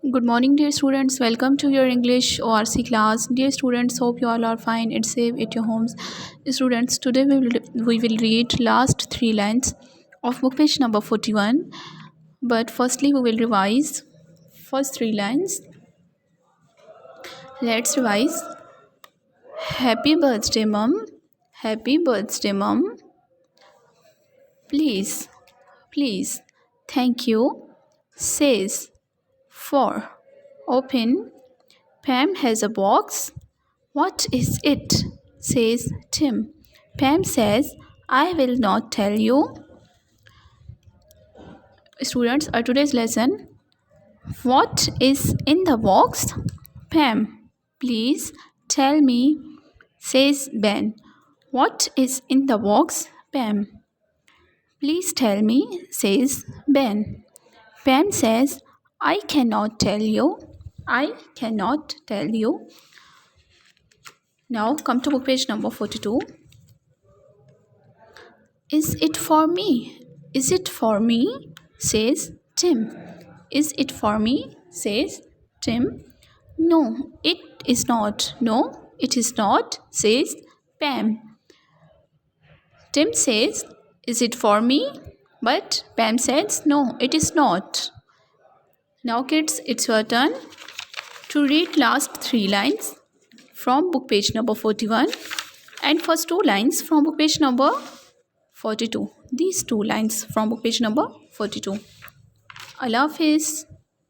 Good morning, dear students. Welcome to your English ORC class. Dear students, hope you all are fine and safe at your homes. Students, today we will read last three lines of book page number 41. But firstly, we will revise first three lines. Let's revise. Happy birthday, mom. Happy birthday, mom. Please, please. Thank you. Says for. Open. Pam has a box. What is it? Says Tim. Pam says, I will not tell you. Students, today's lesson. What is in the box? Pam, please tell me, says Ben. What is in the box? Pam. Please tell me, says Ben. Pam says, I cannot tell you. I cannot tell you. Now come to book page number 42. Is it for me? Is it for me? Says Tim. Is it for me? Says Tim. No, it is not. No, it is not. Says Pam. Tim says, is it for me? But Pam says, no, it is not. Now kids, it's your turn to read last three lines from book page number 41 and first two lines from book page number 42. These two lines from book page number 42. Allah Hafiz.